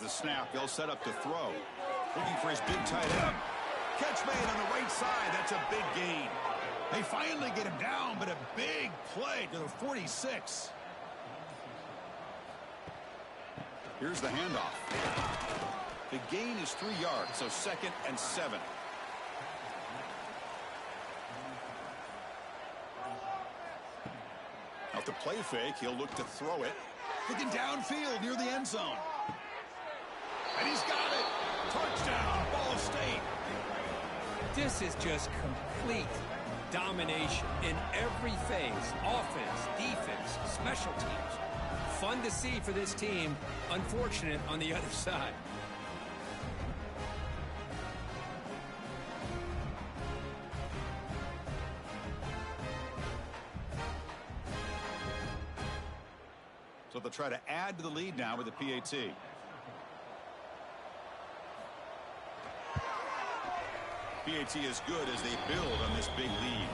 the snap. They'll set up to throw. Looking for his big tight end. Catch made on the right side. That's a big gain. They finally get him down, but a big play to the 46. Here's the handoff. The gain is 3 yards, so 2nd and 7. Out the play fake, he'll look to throw it. Looking downfield near the end zone. And he's got it. Touchdown, Ball State. This is just complete domination in every phase. Offense, defense, special teams. Fun to see for this team. Unfortunate on the other side. So they'll try to add to the lead now with the PAT. PAT is good as they build on this big lead.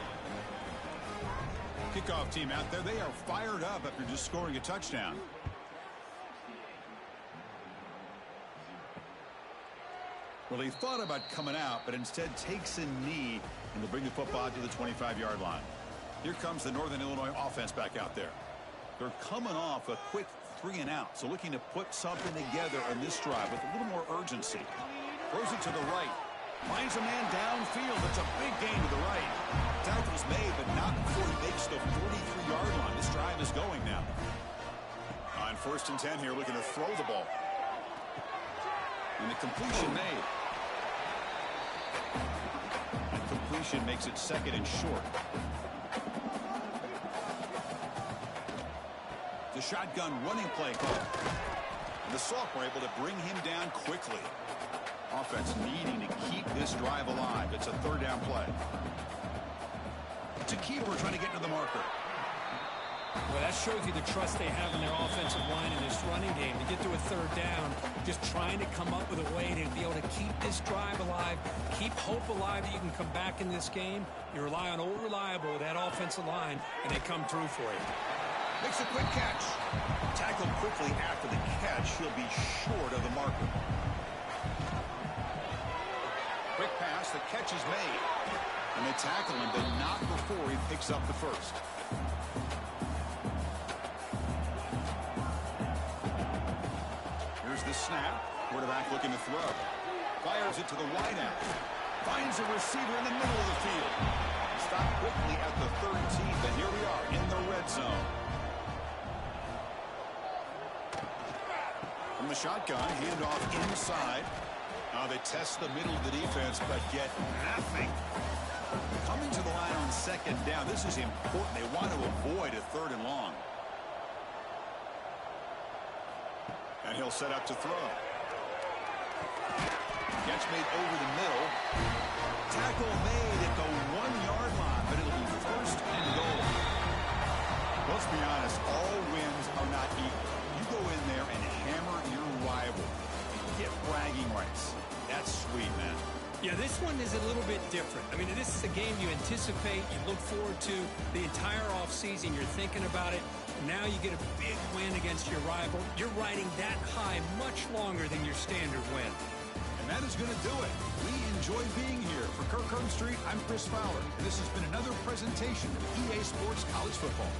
Kickoff team out there, they are fired up after just scoring a touchdown. Well, he thought about coming out, but instead takes a knee and will bring the football to the 25-yard line. Here comes the Northern Illinois offense back out there. They're coming off a quick 3 and out, so looking to put something together on this drive with a little more urgency. Throws it to the right. Finds a man downfield. It's a big gain to the right. Tackle's made, but not before he makes the 43-yard line. This drive is going now. On 1st and 10 here, looking to throw the ball. And the completion made. And completion makes it 2nd and short. The shotgun running play call. And the Salk were able to bring him down quickly. Offense needing to keep this drive alive. It's a 3rd down play. It's a keeper trying to get to the marker. Well, that shows you the trust they have in their offensive line in this running game. To get to a 3rd down, just trying to come up with a way to be able to keep this drive alive, keep hope alive that you can come back in this game. You rely on old reliable, that offensive line, and they come through for you. Makes a quick catch. Tackled quickly after the catch. He'll be short of the marker. Quick pass. The catch is made. And they tackle him, but not before he picks up the 1st. Here's the snap. Quarterback looking to throw. Fires it to the wideout. Finds a receiver in the middle of the field. Stopped quickly at the 13th, and here we are in the red zone. From the shotgun, handoff inside. Now they test the middle of the defense, but get nothing. Coming to the line on 2nd down. This is important. They want to avoid a 3rd and long. And he'll set up to throw. Catch made over the middle. Tackle made at the 1-yard line, but it'll be 1st and goal. Let's be honest, all wins are not equal. You go in there and hammer your rival. Get bragging rights. That's sweet, man. Yeah, this one is a little bit different. I mean, this is a game you anticipate, you look forward to the entire offseason. You're thinking about it. Now you get a big win against your rival. You're riding that high much longer than your standard win. And that is going to do it. We enjoy being here. For Kirk Street, I'm Chris Fowler. And this has been another presentation of EA Sports College Football.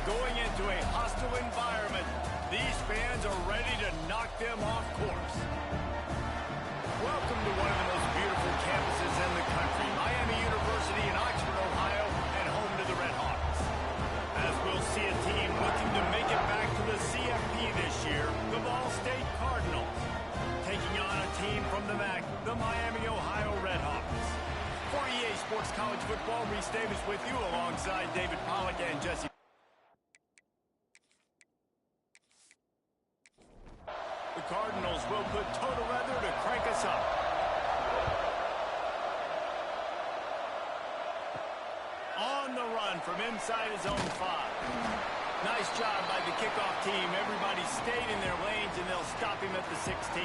going into a hostile environment. These fans are ready to knock them off course. Welcome to one of the most beautiful campuses in the country, Miami University in Oxford, Ohio, and home to the Red Hawks. As we'll see a team looking to make it back to the CFB this year, the Ball State Cardinals, taking on a team from the MAC, the Miami, Ohio Red Hawks. For EA Sports College Football, Reese Davis with you alongside David Pollack and Jesse. The Cardinals will put total leather to crank us up. On the run from inside his own 5. Nice job by the kickoff team. Everybody stayed in their lanes, and they'll stop him at the 16.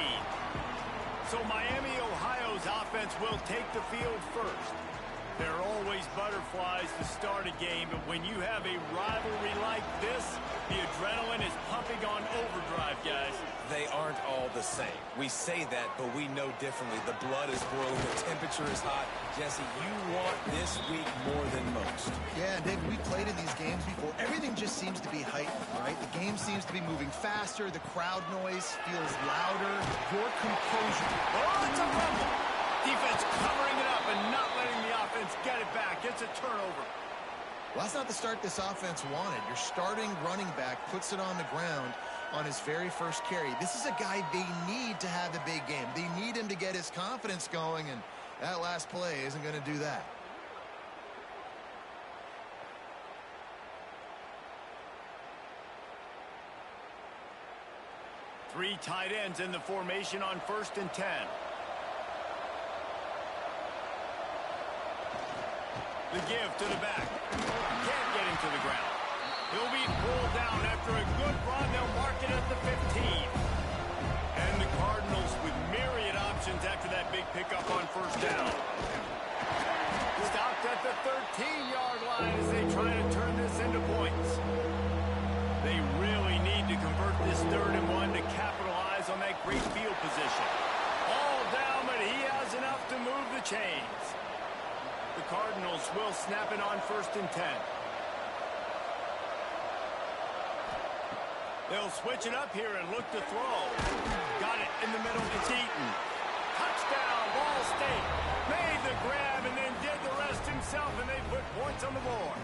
So Miami, Ohio's offense will take the field first. There are always butterflies to start a game, but when you have a rivalry like this, the adrenaline is pumping on overdrive, guys. They aren't all the same. We say that, but we know differently. The blood is boiling. The temperature is hot. Jesse, you want this week more than most. Yeah, and Dave, we played in these games before. Everything just seems to be heightened, right? The game seems to be moving faster. The crowd noise feels louder. Your composure. Oh, it's a rumble. Defense covering it up and not letting the offense get it back. It's a turnover. Well, that's not the start this offense wanted. Your starting running back puts it on the ground on his very first carry. This is a guy they need to have a big game. They need him to get his confidence going, and that last play isn't going to do that. Three tight ends in the formation on 1st and 10. The give to the back. Can't get him to the ground. He'll be pulled down after a good run. They'll mark it at the 15. And the Cardinals with myriad options after that big pickup on 1st down. Stopped at the 13-yard line as they try to turn this into points. They really need to convert this 3rd and 1 to capitalize on that great field position. All down, but he has enough to move the chains. The Cardinals will snap it on 1st and 10. They'll switch it up here and look to throw. Got it in the middle. It's Eaton. Touchdown, Ball State. Made the grab and then did the rest himself, and they put points on the board.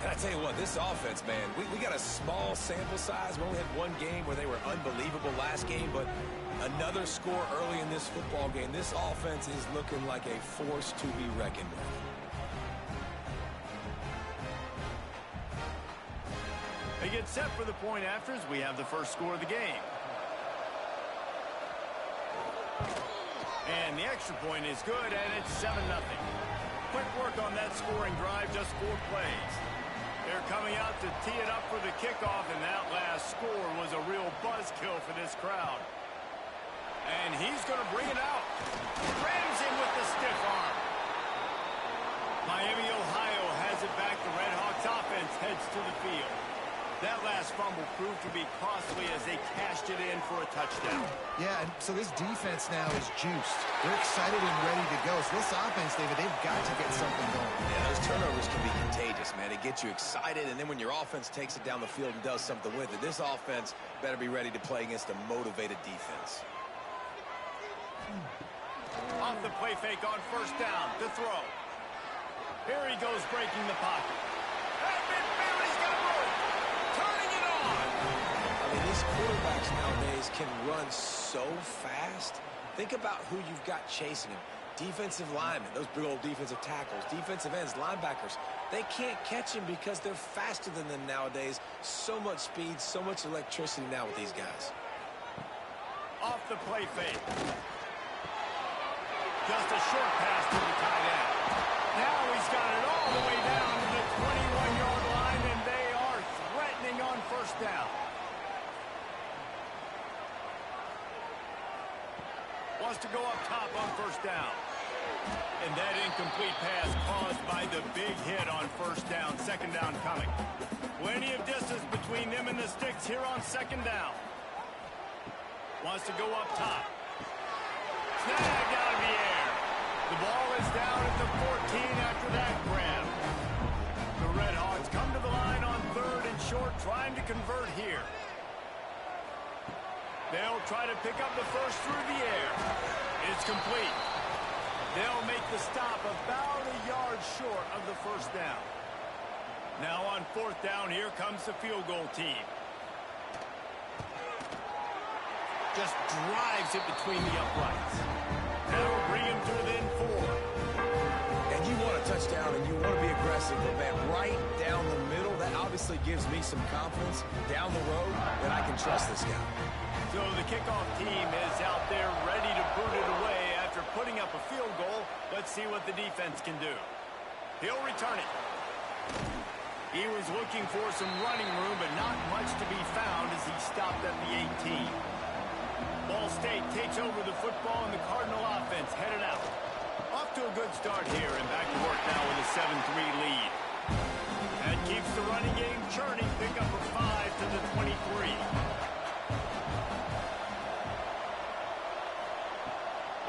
And I tell you what, this offense, man, we got a small sample size. We only had one game where they were unbelievable last game, but another score early in this football game. This offense is looking like a force to be reckoned with. They get set for the point afters. We have the first score of the game. And the extra point is good, and it's 7-0. Quick work on that scoring drive, just 4 plays. They're coming out to tee it up for the kickoff, and that last score was a real buzzkill for this crowd. And he's going to bring it out. Rams him with the stiff arm. Miami, Ohio has it back. The Red Hawks offense heads to the field. That last fumble proved to be costly as they cashed it in for a touchdown. Yeah, and so this defense now is juiced. They're excited and ready to go. So this offense, David, they've got to get something going. Yeah, those turnovers can be contagious, man. It gets you excited, and then when your offense takes it down the field and does something with it, this offense better be ready to play against a motivated defense. Off the play fake on 1st down to throw. Here he goes breaking the pocket. That midfield, he's got room. Turning it on. I mean, these quarterbacks nowadays can run so fast. Think about who you've got chasing him. Defensive linemen, those big old defensive tackles, defensive ends, linebackers. They can't catch him because they're faster than them nowadays. So much speed, so much electricity now with these guys. Off the play fake. Just a short pass to the tight end. Now he's got it all the way down to the 21-yard line, and they are threatening on 1st down. Wants to go up top on 1st down. And that incomplete pass caused by the big hit on 1st down. 2nd down coming. Plenty of distance between them and the sticks here on 2nd down. Wants to go up top. Snagged out of the air. The ball is down at the 14 after that grab. The Red Hawks come to the line short, trying to convert here. They'll try to pick up the first through the air. It's complete. They'll make the stop about a yard short of the first down. Now on fourth down, here comes the field goal team. Just drives it between the uprights. That'll bring him to within 4. And you want a touchdown and you want to be aggressive, but man, right down the middle, that obviously gives me some confidence down the road that I can trust this guy. So the kickoff team is out there ready to boot it away after putting up a field goal. Let's see what the defense can do. He'll return it. He was looking for some running room, but not much to be found as he stopped at the 18. Ball State takes over the football, and the Cardinal offense headed out. Off to a good start here, and back to work now with a 7-3 lead. That keeps the running game churning. Pick up a 5 to the 23.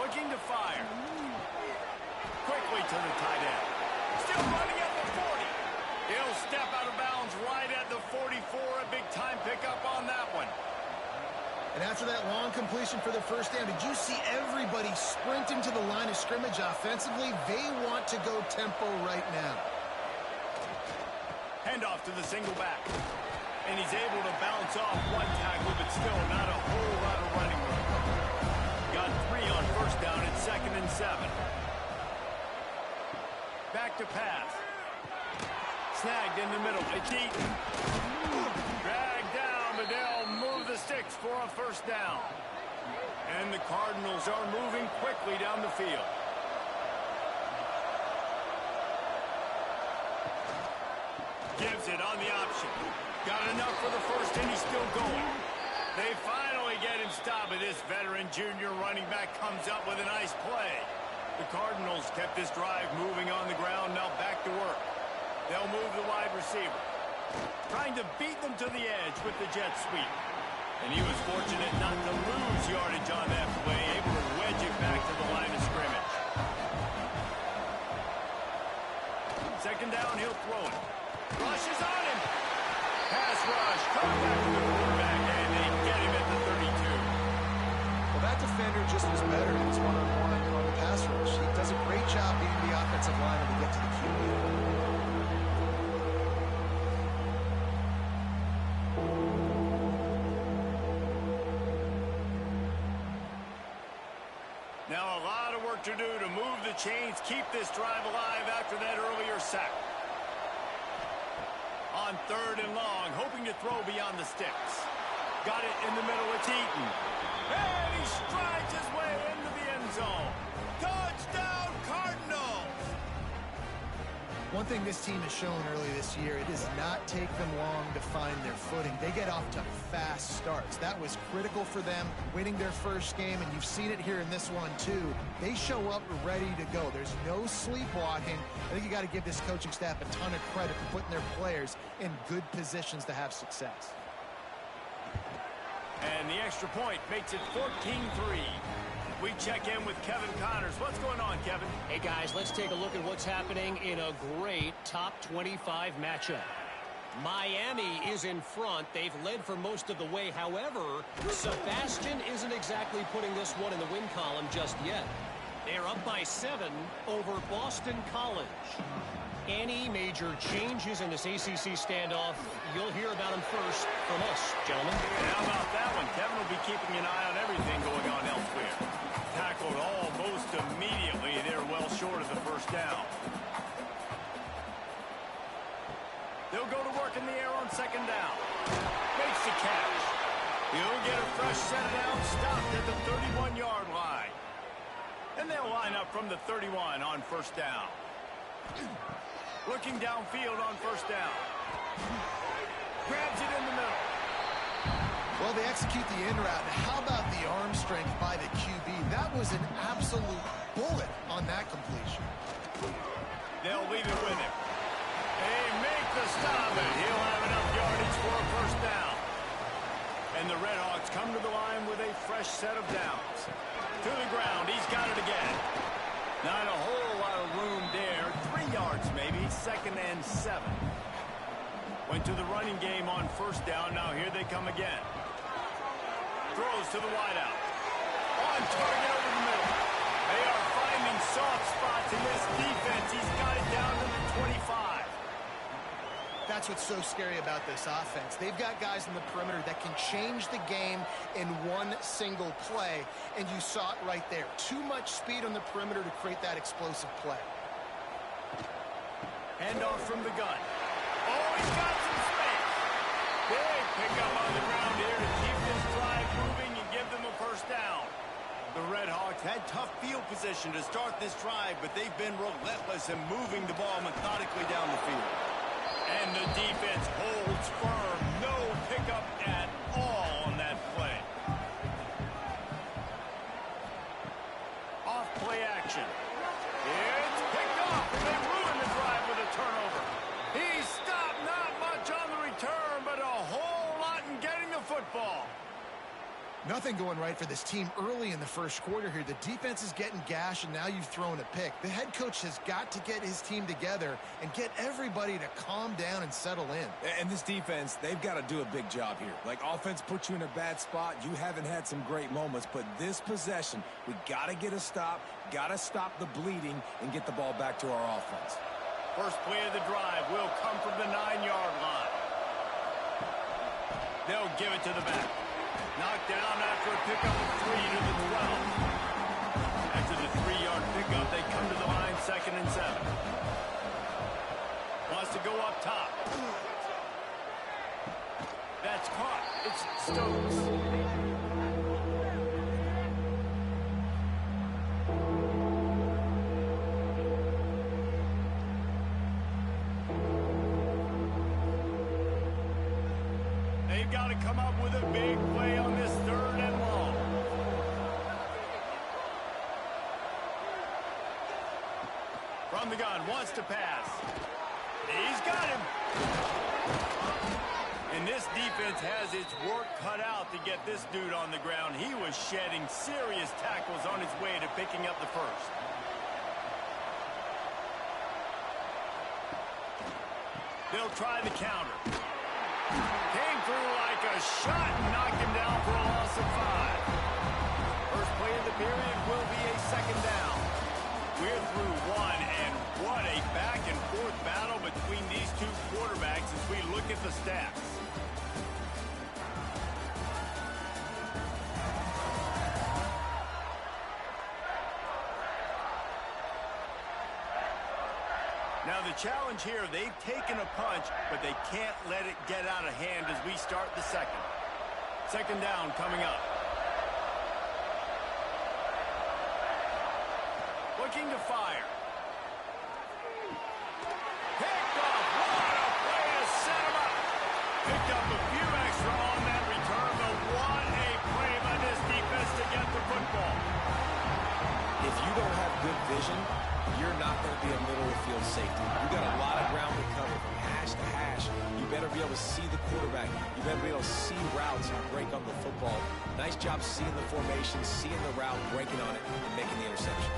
Looking to fire. Quickly to the tight end. Still running at the 40. He'll step out of bounds right at the 44. A big-time pickup on that one. And after that long completion for the first down, did you see everybody sprinting to the line of scrimmage offensively? They want to go tempo right now. Handoff to the single back. And he's able to bounce off one tackle, but still not a whole lot of running room. Got 3 on first down and 2nd and 7. Back to pass. Snagged in the middle. It's Eaton. Dragged down, but they'll move the sticks for a first down. And the Cardinals are moving quickly down the field. Gives it on the option. Got enough for the first, and he's still going. They finally get him stopped, but this veteran junior running back comes up with a nice play. The Cardinals kept this drive moving on the ground, now back to work. They'll move the wide receiver. Trying to beat them to the edge with the jet sweep. And he was fortunate not to lose yardage on that play, able to wedge it back to the line of scrimmage. 2nd down, he'll throw it. Rush is on him. Pass rush. Come back to the quarterback, and they get him at the 32. Well, that defender just was better in his one-on-one on the pass rush. He does a great job beating the offensive line to get to the QB. Now a lot of work to do to move the chains, keep this drive alive after that earlier sack. On 3rd and long, hoping to throw beyond the sticks. Got it in the middle, it's Eaton. And he strides his way into the end zone. Touchdown, Cardinals! One thing this team has shown early this year, it does not take them long to find their footing. They get off to fast starts. That was critical for them, winning their first game, and you've seen it here in this one too. They show up ready to go. There's no sleepwalking. I think you got to give this coaching staff a ton of credit for putting their players in good positions to have success. And the extra point makes it 14-3. We check in with Kevin Connors. What's going on, Kevin? Hey, guys, let's take a look at what's happening in a great top 25 matchup. Miami is in front. They've led for most of the way. However, Sebastian isn't exactly putting this one in the win column just yet. They're up by 7 over Boston College. Any major changes in this ACC standoff, you'll hear about them first from us, gentlemen. And how about that one? Kevin will be keeping an eye on everything going on elsewhere. Tackled almost immediately. They're well short of the first down. They'll go to work in the air on 2nd down. Makes the catch. He'll get a fresh set of downs, stopped at the 31-yard line. And they'll line up from the 31 on first down. Looking downfield on first down. Grabs it in the middle. Well, they execute the in route. How about the arm strength by the QB? That was an absolute bullet on that completion. They'll leave it with him. They make the stop, and he'll have enough yardage for a first down. And the Redhawks come to the line with a fresh set of downs. To the ground, he's got it again. Not a whole lot of room there. 3 yards maybe, 2nd and 7. Went to the running game on first down. Now here they come again. Throws to the wideout. On target over the middle. They are finding soft spots in this defense. He's got it down to the 25. That's what's so scary about this offense. They've got guys in the perimeter that can change the game in one single play, and you saw it right there. Too much speed on the perimeter to create that explosive play. Handoff from the gun. Oh, he's got some space. Big pickup on the ground here to keep this drive moving and give them a first down. The Red Hawks had tough field position to start this drive, but they've been relentless in moving the ball methodically down the field. And the defense holds firm. No pickup at all on that play. Off play action. It's picked off, and they ruin the drive with a turnover. He stopped, not much on the return, but a whole lot in getting the football. Nothing going right for this team early in the first quarter here. The defense is getting gashed, and now you've thrown a pick. The head coach has got to get his team together and get everybody to calm down and settle in. And this defense, they've got to do a big job here. Like, offense puts you in a bad spot. You haven't had some great moments, but this possession, we got to get a stop, got to stop the bleeding, and get the ball back to our offense. First play of the drive will come from the 9-yard line. They'll give it to the back. Knocked down after a pickup of 3 to the 12. After the 3-yard pickup, they come to the line, 2nd and 7. Wants to go up top. That's caught. It's Stokes. Got to come up with a big play on this 3rd and long. From the gun, wants to pass. He's got him. And this defense has its work cut out to get this dude on the ground. He was shedding serious tackles on his way to picking up the first. They'll try the counter. Came through like a shot and knocked him down for a loss of 5. First play of the period will be a 2nd down. We're through one, and what a back-and-forth battle between these two quarterbacks as we look at the stats. Now the challenge here, they've taken a punch, but they can't let it get out of hand as we start the 2nd. 2nd down coming up. Looking to fire. Picked off. What a play to set him up. Picked up a few extra on that return, but what a play by this defense to get the football. If you don't have good vision, you're not going to be a middle-of-field safety. You got a lot of ground to cover from hash to hash. You better be able to see the quarterback. You better be able to see routes and break on the football. Nice job seeing the formation, seeing the route, breaking on it, and making the interception.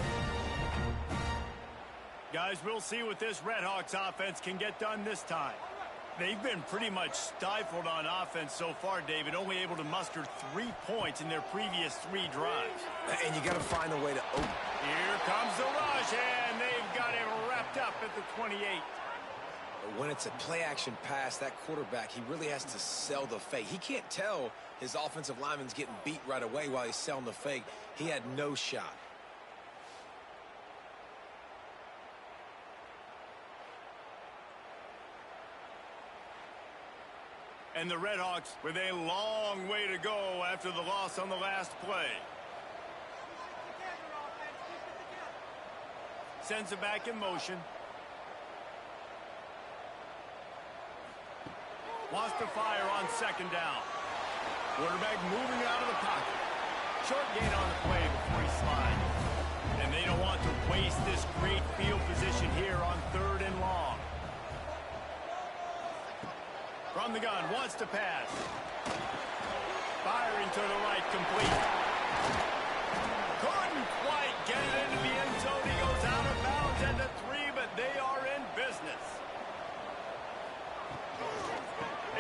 Guys, we'll see what this Red Hawks offense can get done this time. They've been pretty much stifled on offense so far, David, only able to muster 3 points in their previous 3 drives. And you got to find a way to open. Here comes the rush, and they've got him wrapped up at the 28. But when it's a play-action pass, that quarterback, he really has to sell the fake. He can't tell his offensive lineman's getting beat right away while he's selling the fake. He had no shot. And the Red Hawks with a long way to go after the loss on the last play. Sends it back in motion. Wants to fire on 2nd down. Quarterback moving out of the pocket. Short gain on the play before he slides. And they don't want to waste this great field position here on 3rd and long. From the gun, wants to pass. Firing to the right, complete. Couldn't quite get it into the end zone. He goes out of bounds at the 3, but they are in business.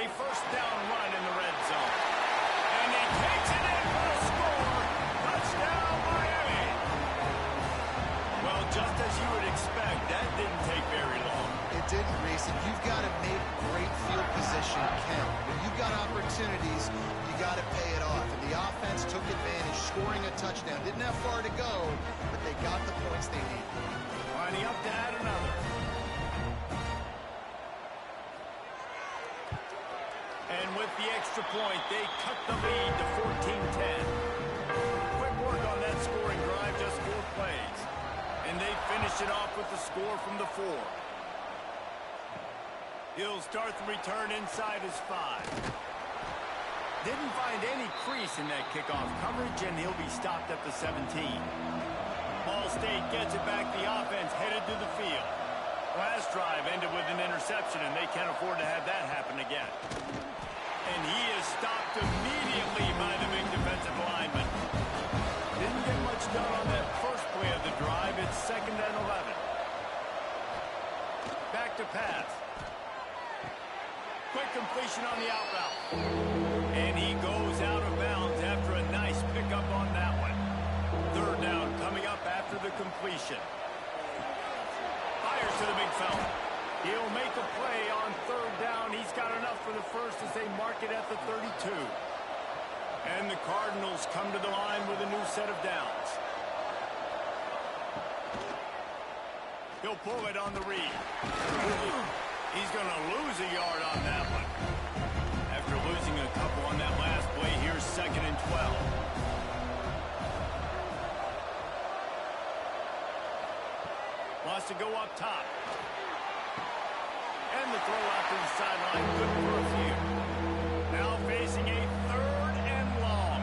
a first down run in the red zone. And he takes it in for the score. Touchdown, Miami. Well, just as you would expect, that didn't take very long. It didn't, Reese, and you've got to make great field position count. When you've got opportunities, you got to pay it off. And the offense took advantage, scoring a touchdown. Didn't have far to go, but they got the points they needed. Lining up to add another. And with the extra point, they cut the lead to 14-10. Quick work on that scoring drive, just 4 plays. And they finish it off with the score from the 4. He'll start the return inside his 5. Didn't find any crease in that kickoff coverage, and he'll be stopped at the 17. Ball State gets it back. The offense headed to the field. Last drive ended with an interception, and they can't afford to have that happen again. And he is stopped immediately by the big defensive lineman. Didn't get much done on that first play of the drive. It's 2nd and 11. Back to pass. Quick completion on the out route. And he goes out of bounds after a nice pickup on that one. 3rd down coming up after the completion. Fires to the big fella. He'll make a play on 3rd down. He's got enough for the first as they mark it at the 32. And the Cardinals come to the line with a new set of downs. He'll pull it on the read. He's going to lose a yard on that one. After losing a couple on that last play, here's 2nd and 12. Wants to go up top. And the throw out to the sideline, good for a few. Now facing a 3rd and long.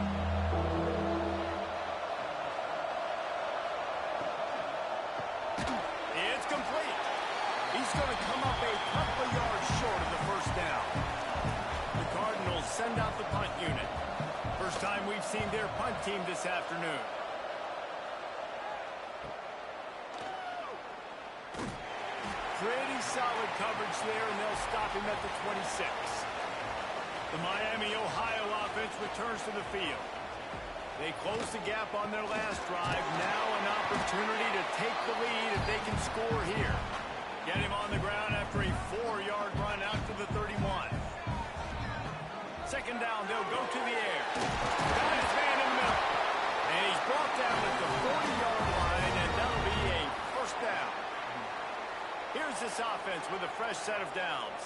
It's complete. He's going to come up a couple of yards short of the first down. The Cardinals send out the punt unit. First time we've seen their punt team this afternoon. Pretty solid coverage there, and they'll stop him at the 26. The Miami, Ohio offense returns to the field. They close the gap on their last drive. Now an opportunity to take the lead if they can score here. Get him on the ground after a 4-yard run out to the 31. 2nd down, they'll go to the air. Got his man in the middle. And he's brought down at the 40-yard line, and that'll be a first down. Here's this offense with a fresh set of downs.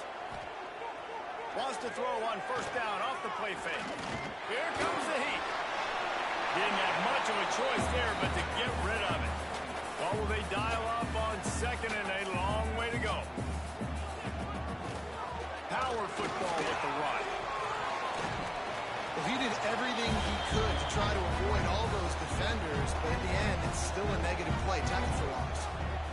Wants to throw on 1st down off the play fake. Here comes the heat. Didn't have much of a choice there, but to get rid of it. What will they dial up on 2nd and a long way to go? Power football with the run. Well, he did everything he could to try to avoid all those defenders, but in the end, it's still a negative play. Tackle for loss.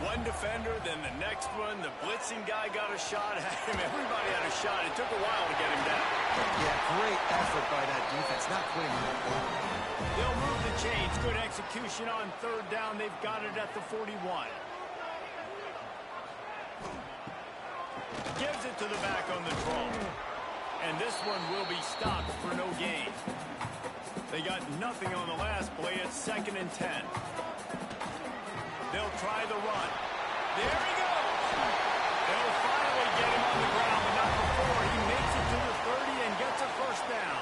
One defender, then the next one. The blitzing guy got a shot at him. Everybody had a shot. It took a while to get him down. Yeah, great effort by that defense. Not quitting on that play. They'll move the chains. Good execution on 3rd down. They've got it at the 41. Gives it to the back on the draw. And this one will be stopped for no gain. They got nothing on the last play. It's 2nd and 10. They'll try the run. There he goes. They'll finally get him on the ground, but not before. He makes it to the 30 and gets a first down.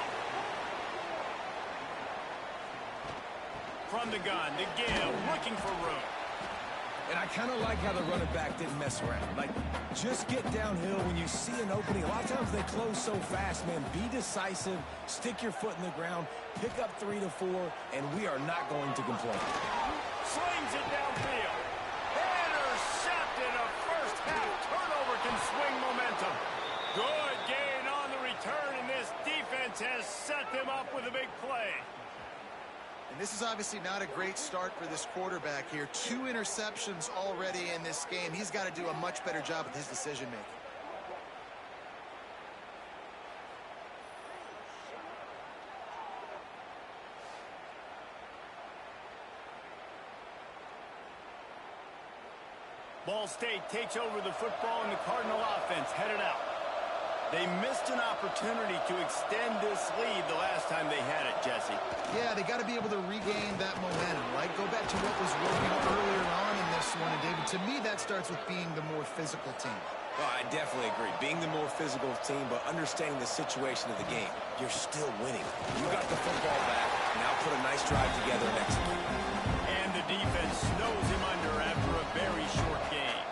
From the gun to give, looking for room. And I kind of like how the running back didn't mess around. Like, just get downhill when you see an opening. A lot of times they close so fast, man. Be decisive, stick your foot in the ground, pick up 3 to 4, and we are not going to complain. Slings it downfield. Intercepted. A first-half turnover can swing momentum. Good gain on the return, and this defense has set them up with a big play. And this is obviously not a great start for this quarterback here. 2 interceptions already in this game. He's got to do a much better job with his decision-making. Ball State takes over the football, and the Cardinal offense headed out. They missed an opportunity to extend this lead the last time they had it, Jesse. Yeah, they got to be able to regain that momentum, right? Go back to what was working earlier on in this one. And, David, to me, that starts with being the more physical team. Well, I definitely agree. Being the more physical team, but understanding the situation of the game. You're still winning. You got the football back. Now put a nice drive together and execute. And the defense snows him under after a very short game.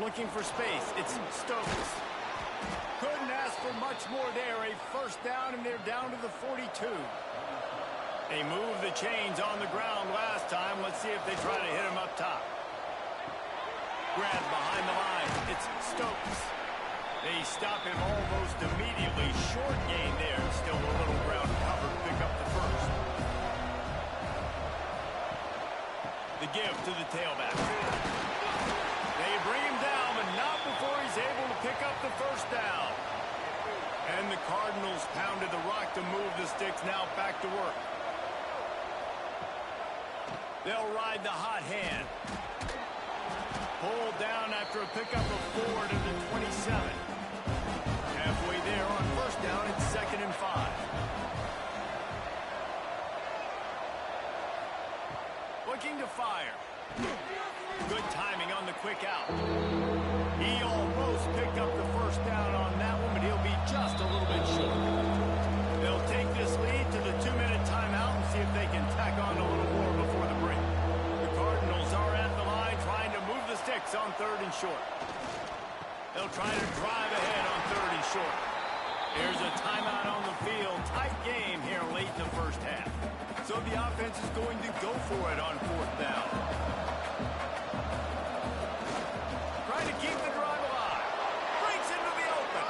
Looking for space. It's Stokes. Couldn't ask for much more there. A first down, and they're down to the 42. They moved the chains on the ground last time. Let's see if they try to hit him up top. Grab behind the line. It's Stokes. They stop him almost immediately. Short gain there. Still a little ground cover. Pick up the first. The give to the tailback. They bring him down, but not before he's able to pick up the first down. And the Cardinals pounded the rock to move the sticks. Now back to work. They'll ride the hot hand. Pulled down after a pickup of 4 to the 27. Halfway there on first down, it's 2nd and 5. Looking to fire. Good timing on the quick out. He almost picked up the first down on that one, but he'll be just a little bit short. They'll take this lead to the 2-minute timeout and see if they can tack on a little more before the break. The Cardinals are at the line trying to move the sticks on 3rd and short. They'll try to drive ahead on 3rd and short. Here's a timeout on the field. Tight game here late in the first half. So the offense is going to go for it on 4th down. Trying to keep the drive alive. Breaks into the open.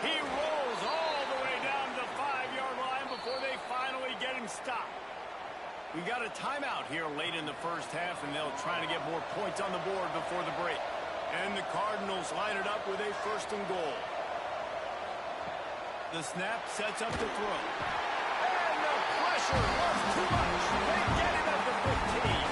He rolls all the way down to the 5-yard line before they finally get him stopped. We got a timeout here late in the first half, and they'll try to get more points on the board before the break. And the Cardinals line it up with a 1st and goal. The snap sets up the throw. And the pressure was too much. They get him at the 15.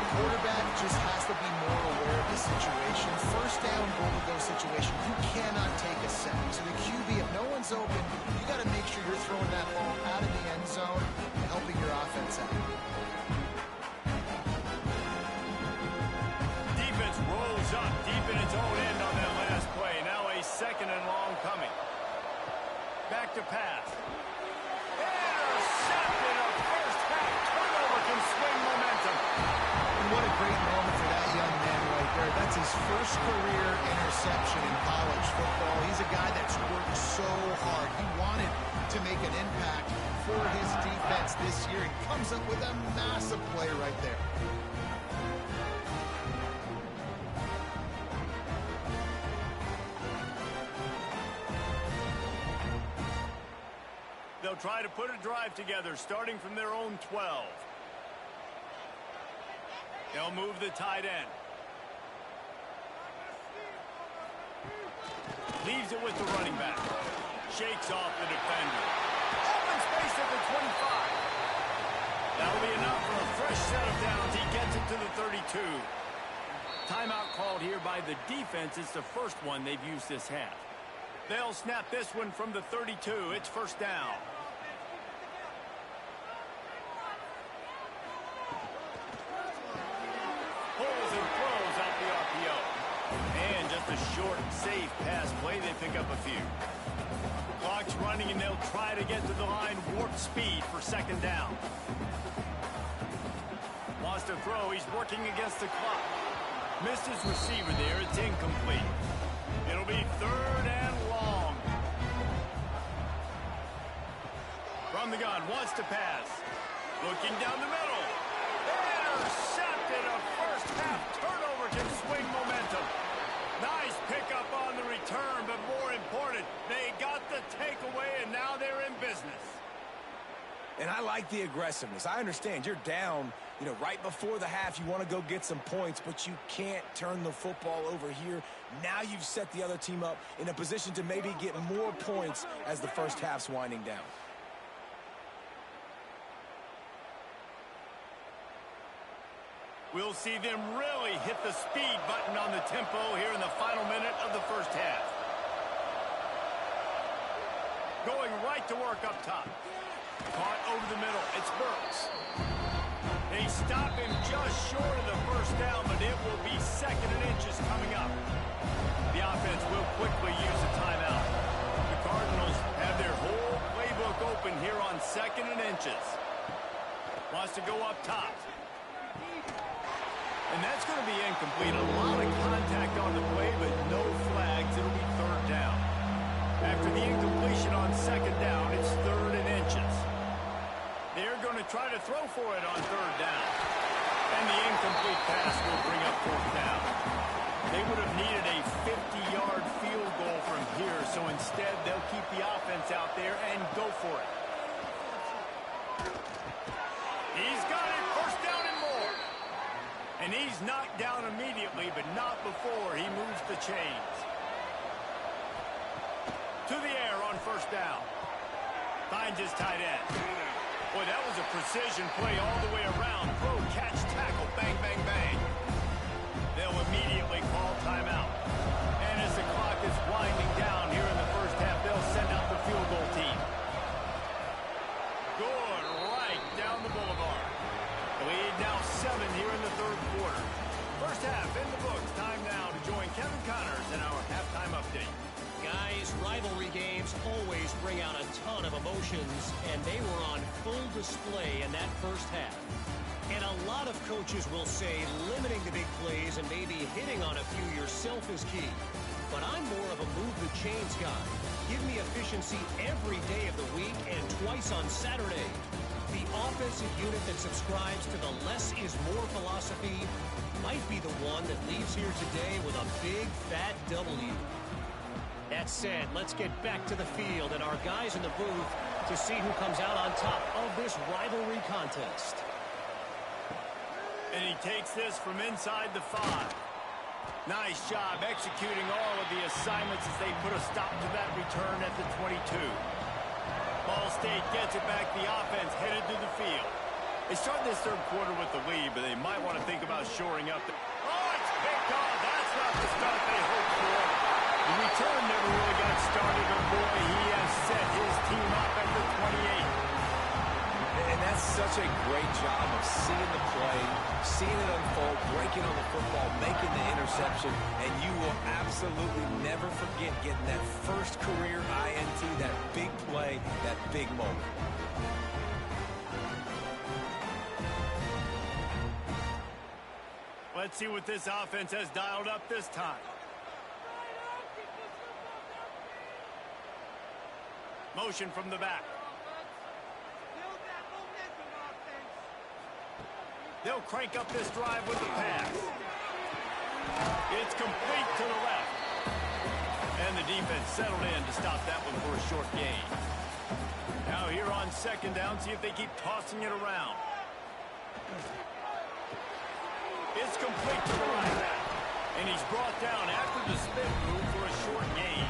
The quarterback just has to be more aware of the situation. First down, goal-to-go situation. You cannot take a sack. So the QB, if no one's open, you got to make sure you're throwing that ball out of the end zone and helping your offense out. Defense rolls up deep in its own end on that last play. Now a 2nd and long coming. Back to pass. Intercepted. A first half turnover can swing momentum. And what a great moment for that young man right there. That's his first career interception in college football. He's a guy that's worked so hard. He wanted to make an impact for his defense this year and comes up with a massive play right there. They'll try to put a drive together, starting from their own 12. They'll move the tight end. Leaves it with the running back. Shakes off the defender. Open space at the 25. That'll be enough for a fresh set of downs. He gets it to the 32. Timeout called here by the defense. It's the first one they've used this half. They'll snap this one from the 32. It's first down. Pulls and throws out the RPO. And just a short, safe pass play. They pick up a few. Clock's running, and they'll try to get to the line. Warp speed for 2nd down. Wants to throw. He's working against the clock. Missed his receiver there. It's incomplete. It'll be 3rd and long. From the gun, wants to pass. Looking down the middle. Intercepted. A first half turnover can swing momentum. Nice pickup on the return, but more important, they got the takeaway, and now they're in business. And I like the aggressiveness. I understand you're down, right before the half. You want to go get some points, but you can't turn the football over here. Now you've set the other team up in a position to maybe get more points as the first half's winding down. We'll see them really hit the speed button on the tempo here in the final minute of the first half. Going right to work up top. Caught over the middle. It's Burks. They stop him just short of the first down, but it will be 2nd and inches coming up. The offense will quickly use a timeout. The Cardinals have their whole playbook open here on 2nd and inches. Wants to go up top. And that's going to be incomplete. A lot of contact on the play, but no flags. It'll be 3rd down. After the incompletion on 2nd down, it's 3rd and inches. They're going to try to throw for it on 3rd down. And the incomplete pass will bring up 4th down. They would have needed a 50-yard field goal from here, so instead they'll keep the offense out there and go for it. He's got it, 1st down and more. And he's knocked down immediately, but not before he moves the chains. To the air on 1st down. Finds his tight end. Boy, that was a precision play all the way around. Throw, catch, tackle, bang, bang, bang. They'll immediately call timeout. And as the clock is winding down here in the first half, they'll send out the field goal team. Good, right down the boulevard. Lead now 7 here in the 3rd quarter. First half in the books. Time now to join Kevin Connors in our halftime update. Guys, rivalry games always bring out a ton of emotions, and they were on full display in that first half. And a lot of coaches will say limiting the big plays and maybe hitting on a few yourself is key. But I'm more of a move the chains guy. Give me efficiency every day of the week and twice on Saturday. The offensive unit that subscribes to the less is more philosophy might be the one that leaves here today with a big fat W. That said, let's get back to the field and our guys in the booth to see who comes out on top of this rivalry contest. And he takes this from inside the 5. Nice job executing all of the assignments as they put a stop to that return at the 22. Ball State gets it back. The offense headed to the field. They start this 3rd quarter with the lead, but they might want to think about shoring up. Oh, it's picked off. That's not the start they hoped for. The return never really got started, but boy, he has set his team up at the 28. And that's such a great job of seeing the play, seeing it unfold, breaking on the football, making the interception, and you will absolutely never forget getting that first career INT, that big play, that big moment. Let's see what this offense has dialed up this time. Motion from the back. They'll crank up this drive with the pass. It's complete to the left. And the defense settled in to stop that one for a short gain. Now here on 2nd down, see if they keep tossing it around. It's complete to the right back. And he's brought down after the spin move for a short gain.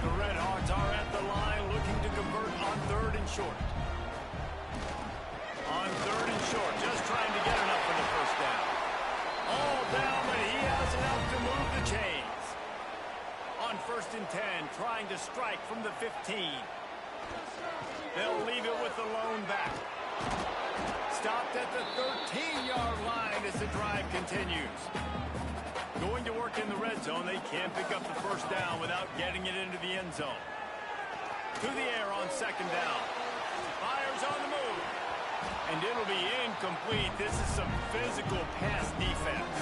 The Red Hawks are at the line looking to convert on 3rd and short. On 3rd and short, just trying to get enough for the first down. All down, but he has enough to move the chains. On 1st and 10, trying to strike from the 15. They'll leave it with the lone back. Stopped at the 13-yard line as the drive continues. Going to work in the red zone. They can't pick up the first down without getting it into the end zone. To the air on 2nd down. Fires on the move. And it'll be incomplete. This is some physical pass defense.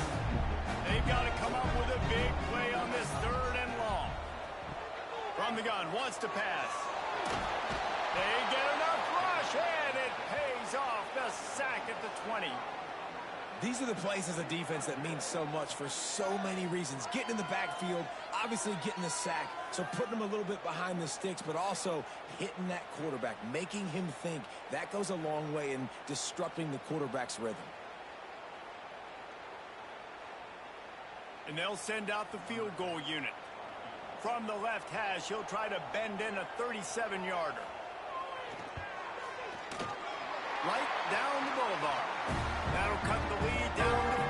They've got to come up with a big play on this 3rd and long. From the gun, wants to pass. They get enough rush, and it pays off. The sack at the 20. These are the plays as a defense that mean so much for so many reasons. Getting in the backfield, obviously getting the sack, so putting him a little bit behind the sticks, but also hitting that quarterback, making him think. That goes a long way in disrupting the quarterback's rhythm. And they'll send out the field goal unit. From the left hash, he'll try to bend in a 37-yarder. Right down the boulevard. That'll cut the lead down to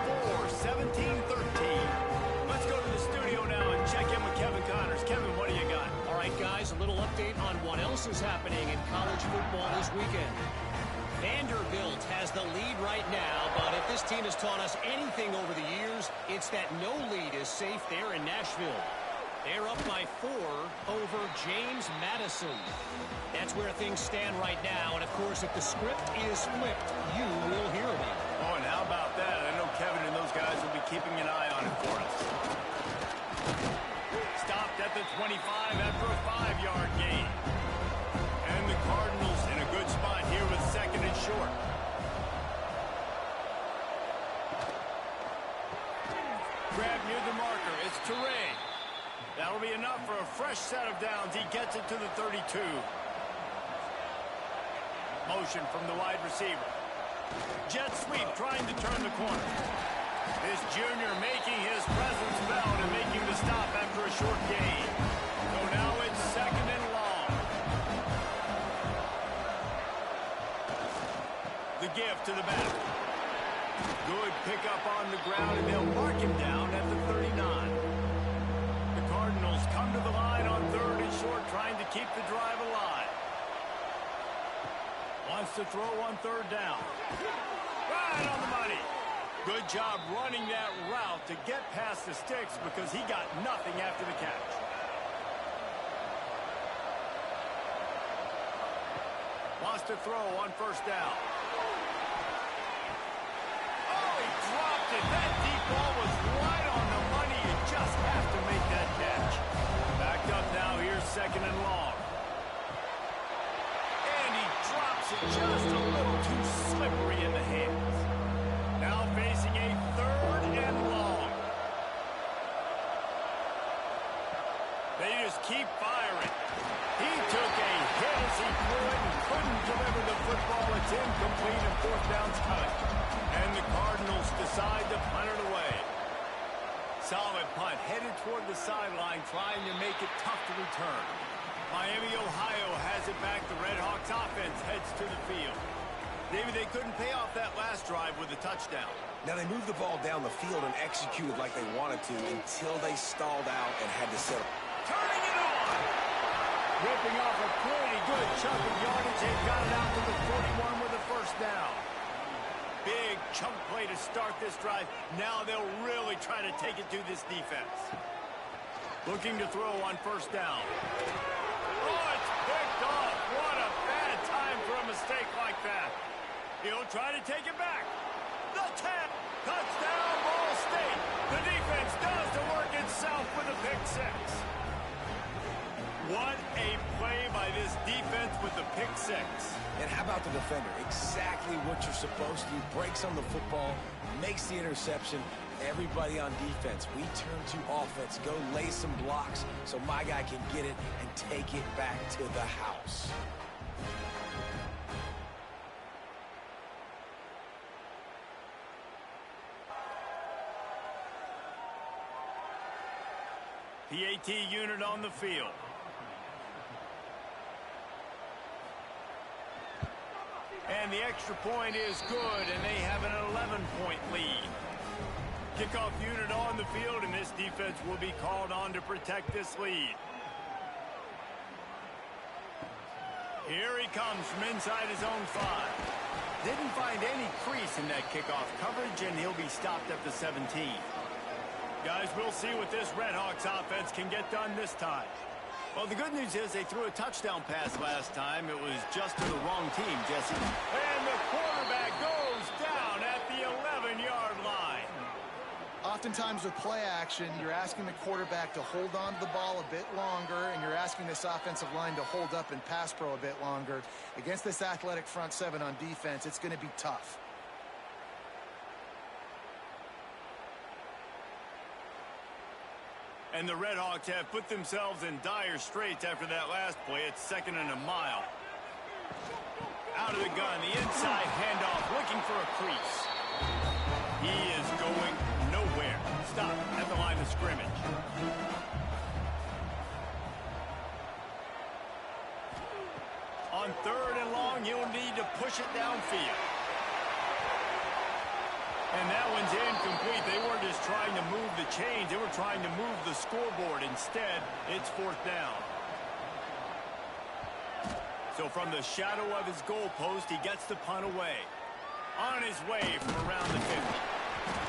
4, 17-13. Let's go to the studio now and check in with Kevin Connors. Kevin, what do you got? All right, guys, a little update on what else is happening in college football this weekend. Vanderbilt has the lead right now, but if this team has taught us anything over the years, it's that no lead is safe there in Nashville. They're up by 4 over James Madison. That's where things stand right now, and of course, if the script is flipped, you will hear about it. Oh, and how about that? I know Kevin and those guys will be keeping an eye on it for us. Stopped at the 25 after a 5-yard gain. And the Cardinals in a good spot here with 2nd and short. Grab near the marker. It's Teray. That'll be enough for a fresh set of downs. He gets it to the 32. Motion from the wide receiver. Jet sweep trying to turn the corner. This junior making his presence felt and making the stop after a short gain. So now it's 2nd and long. The give to the back. Good pickup on the ground, and they'll mark him down at the 39. The Cardinals come to the line on 3rd and short, trying to keep the drive alive. Wants to throw on 3rd down. Right on the money. Good job running that route to get past the sticks because he got nothing after the catch. Wants to throw on 1st down. Oh, he dropped it. That deep ball was right on the money. You just have to make that catch. Backed up now. Here's 2nd and long. And he drops it just a little too slippery in the hands. Now facing a 3rd and long. They just keep firing. He took a hit as he threw it and couldn't deliver the football. It's incomplete and 4th down's coming. And the Cardinals decide to punt it away. Solid punt, headed toward the sideline, trying to make it tough to return. Miami, Ohio has it back. The Red Hawks offense heads to the field. David, they couldn't pay off that last drive with a touchdown. Now, they moved the ball down the field and executed like they wanted to until they stalled out and had to settle. Turning it on! Ripping off a pretty good chunk of yardage. They've got it out to the 41 with a 1st down. Big chunk play to start this drive. Now they'll really try to take it to this defense. Looking to throw on 1st down. Oh, it's picked off. What a bad time for a mistake like that. He'll try to take it back. The 10. Touchdown, Ball State. The defense does the work itself with a pick 6. What a play by this defense with the pick 6. And how about the defender? Exactly what you're supposed to do. Breaks on the football, makes the interception. Everybody on defense, we turn to offense. Go lay some blocks so my guy can get it and take it back to the house. PAT unit on the field. And the extra point is good, and they have an 11-point lead. Kickoff unit on the field, and this defense will be called on to protect this lead. Here he comes from inside his own 5. Didn't find any crease in that kickoff coverage, and he'll be stopped at the 17. Guys, we'll see what this Red Hawks offense can get done this time. Well, the good news is they threw a touchdown pass last time. It was just to the wrong team, Jesse. And the quarterback goes down at the 11-yard line. Oftentimes with play action, you're asking the quarterback to hold on to the ball a bit longer, and you're asking this offensive line to hold up and pass pro a bit longer. Against this athletic front 7 on defense, it's going to be tough. And the Red Hawks have put themselves in dire straits after that last play. It's 2nd and a mile. Out of the gun, the inside handoff, looking for a crease. He is going nowhere. Stop at the line of scrimmage. On 3rd and long, you'll need to push it downfield. And that one's incomplete. They weren't just trying to move the chains. They were trying to move the scoreboard. Instead, it's fourth down. So from the shadow of his goalpost, he gets the punt away. On his way from around the 50.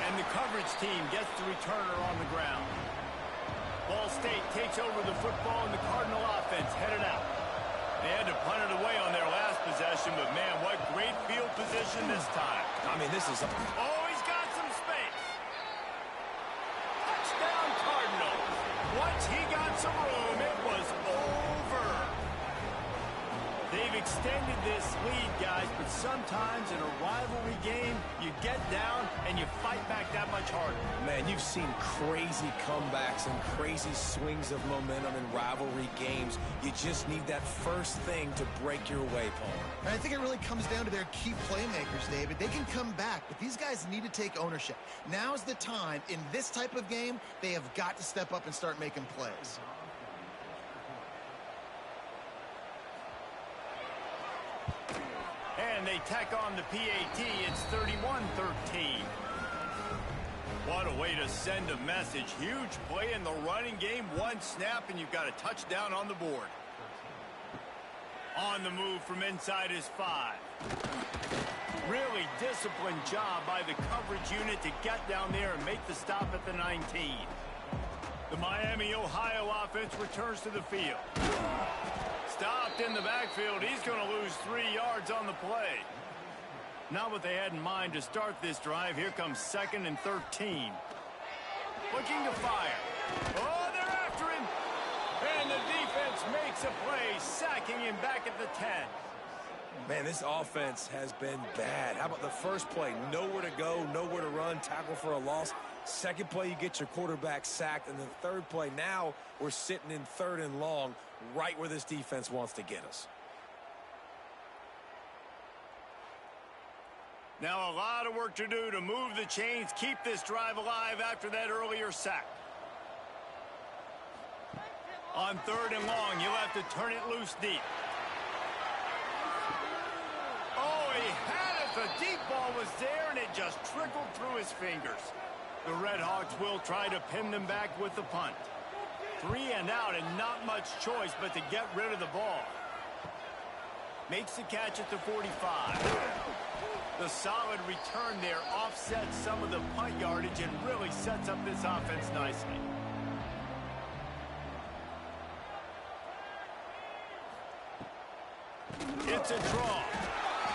And the coverage team gets the returner on the ground. Ball State takes over the football, and the Cardinal offense headed out. They had to punt it away on their last possession, but man, what great field position this time. I mean, this is... Oh, he's got some space. Touchdown, Cardinals. Once he got some room, it was over. They've extended this lead, guys, but sometimes in a rivalry game, you get down and you fight back that much harder. Man, you've seen crazy comebacks and crazy swings of momentum in rivalry games. You just need that first thing to break your way, Paul. And I think it really comes down to their key playmakers, David. They can come back, but these guys need to take ownership. Now's the time. In this type of game, they have got to step up and start making plays. And they tack on the PAT. It's 31-13. What a way to send a message. Huge play in the running game. One snap, and you've got a touchdown on the board. On the move from inside his 5. Really disciplined job by the coverage unit to get down there and make the stop at the 19. The Miami, Ohio offense returns to the field. Stopped in the backfield. He's going to lose 3 yards on the play. Not what they had in mind to start this drive. Here comes 2nd and 13. Looking to fire. Oh, they're after him. And the defense makes a play, sacking him back at the 10. Man, this offense has been bad. How about the first play? Nowhere to go, nowhere to run, tackle for a loss. Second play, you get your quarterback sacked. And the third play, now we're sitting in 3rd and long, right where this defense wants to get us. Now a lot of work to do to move the chains, keep this drive alive after that earlier sack. On 3rd and long, you'll have to turn it loose deep. Oh, he had it. The deep ball was there, and it just trickled through his fingers. The Red Hawks will try to pin them back with the punt. 3 and out, and not much choice but to get rid of the ball. Makes the catch at the 45. The solid return there offsets some of the punt yardage and really sets up this offense nicely. It's a draw.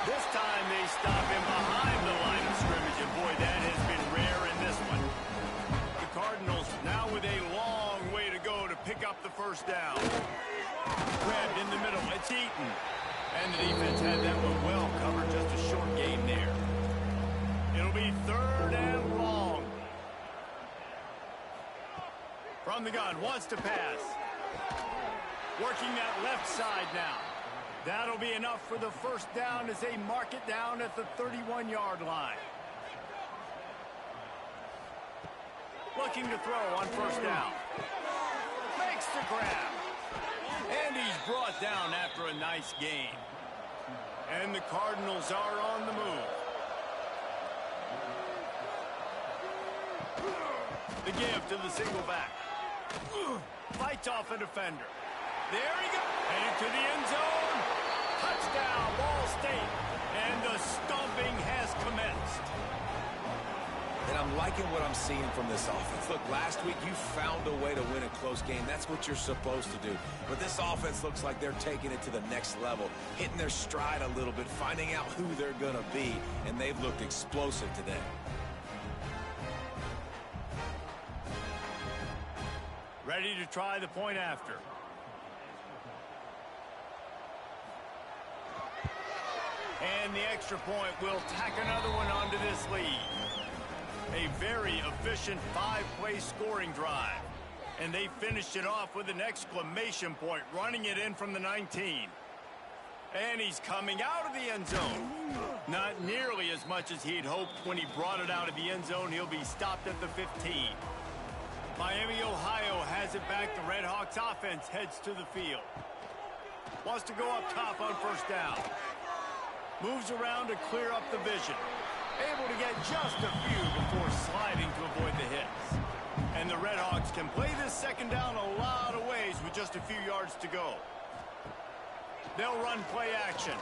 This time they stop him behind the line of scrimmage, and boy, that has been rare in this one. The Cardinals now with a long way to go to pick up the first down. Grabbed in the middle, it's Eaton. And the defense had that one well covered, just a short game there. It'll be 3rd and long. From the gun, wants to pass. Working that left side now. That'll be enough for the first down as they mark it down at the 31-yard line. Looking to throw on first down. Makes the grab. And he's brought down after a nice gain. And the Cardinals are on the move. The give to the single back. Fights off a defender. There he goes. Headed to the end zone. Touchdown, Ball State. And the stomping has commenced. And I'm liking what I'm seeing from this offense. Look, last week you found a way to win a close game. That's what you're supposed to do. But this offense looks like they're taking it to the next level, hitting their stride a little bit, finding out who they're going to be, and they've looked explosive today. Ready to try the point after. And the extra point will tack another one onto this lead. A very efficient 5-play scoring drive. And they finished it off with an exclamation point, running it in from the 19. And he's coming out of the end zone. Not nearly as much as he'd hoped when he brought it out of the end zone. He'll be stopped at the 15. Miami, Ohio has it back. The Red Hawks offense heads to the field. Wants to go up top on first down. Moves around to clear up the vision. Able to get just a few before sliding to avoid the hits. And the Red Hawks can play this second down a lot of ways with just a few yards to go. They'll run play action.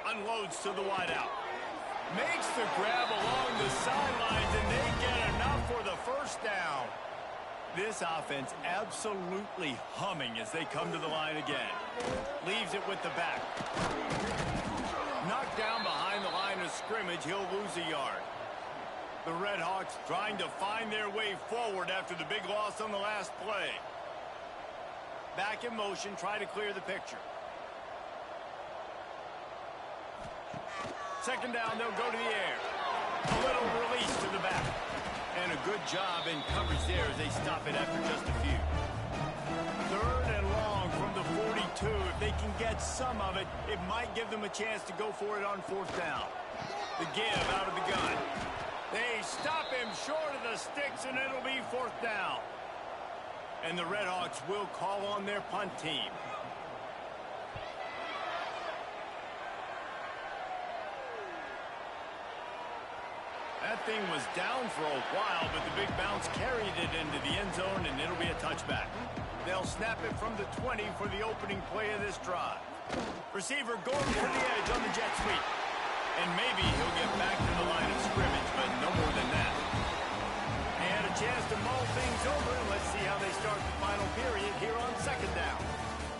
Unloads to the wideout. Makes the grab along the sidelines, and they get enough for the first down. This offense absolutely humming as they come to the line again. Leaves it with the back. Knocked down behind the line of scrimmage, he'll lose a yard. The Red Hawks trying to find their way forward after the big loss on the last play. Back in motion, try to clear the picture. Second down, they'll go to the air. A little release to the back. And a good job in coverage there as they stop it after just a few. Third and long from the 42. If they can get some of it, it might give them a chance to go for it on fourth down. The give out of the gun. They stop him short of the sticks, and it'll be fourth down. And the Red Hawks will call on their punt team. That thing was down for a while, but the big bounce carried it into the end zone, and it'll be a touchback. They'll snap it from the 20 for the opening play of this drive. Receiver going for the edge on the jet sweep. And maybe he'll get back to the line of scrimmage, but no more than that. They had a chance to mull things over, and let's see how they start the final period here on second down.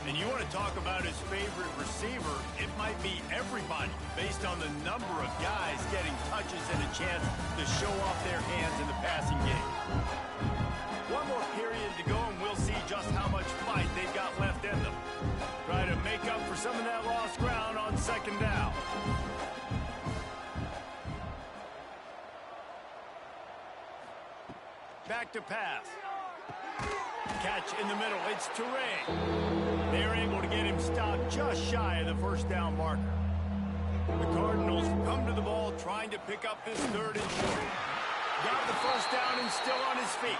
And you want to talk about his favorite receiver, it might be everybody based on the number of guys getting touches and a chance to show off their hands in the passing game. One more period to go, and we'll see just how much fight they've got left in them. Try to make up for some of that lost ground on second down. Back to pass. Catch in the middle. It's Toure. They're able to get him stopped just shy of the first down marker. The Cardinals come to the ball trying to pick up this third and short. Got the first down and still on his feet.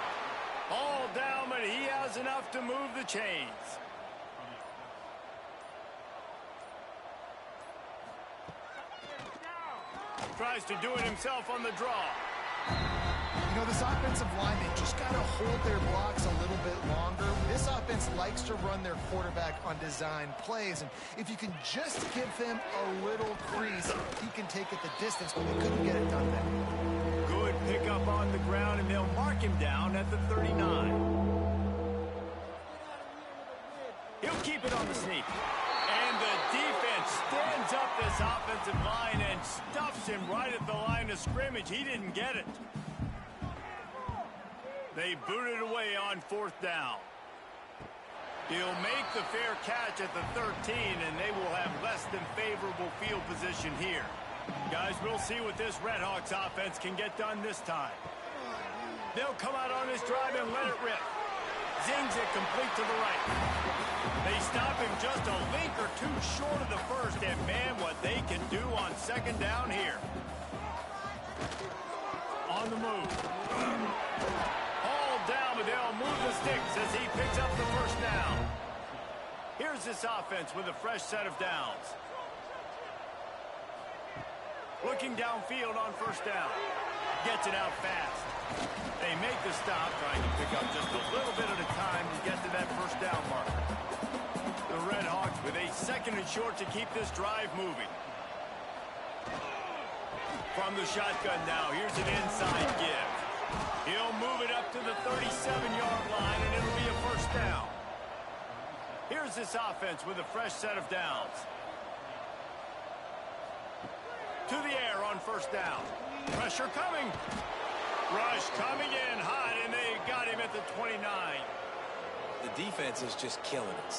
All down, but he has enough to move the chains. Tries to do it himself on the draw. You know, this offensive line, they just got to hold their blocks a little bit longer. This offense likes to run their quarterback on design plays, and if you can just give him a little crease, he can take it the distance, but they couldn't get it done there. Good pickup on the ground, and they'll mark him down at the 39. He'll keep it on the sneak. And the defense stands up this offensive line and stuffs him right at the line of scrimmage. He didn't get it. They boot it away on fourth down. He'll make the fair catch at the 13, and they will have less than favorable field position here. Guys, we'll see what this Red Hawks offense can get done this time. They'll come out on this drive and let it rip. Zings it complete to the right. They stop him just a link or two short of the first, and man, what they can do on second down here. On the move. All down, but they'll move the sticks as he picks up the first down. Here's this offense with a fresh set of downs. Looking downfield on first down. Gets it out fast. They make the stop, trying to pick up just a little bit at a time to get to that first down marker. The Red Hawks with a second and short to keep this drive moving. From the shotgun now, here's an inside give. He'll move it up to the 37-yard line, and it'll be a first down. Here's this offense with a fresh set of downs. To the air on first down. Pressure coming. Rush coming in hot, and they got him at the 29. The defense is just killing it.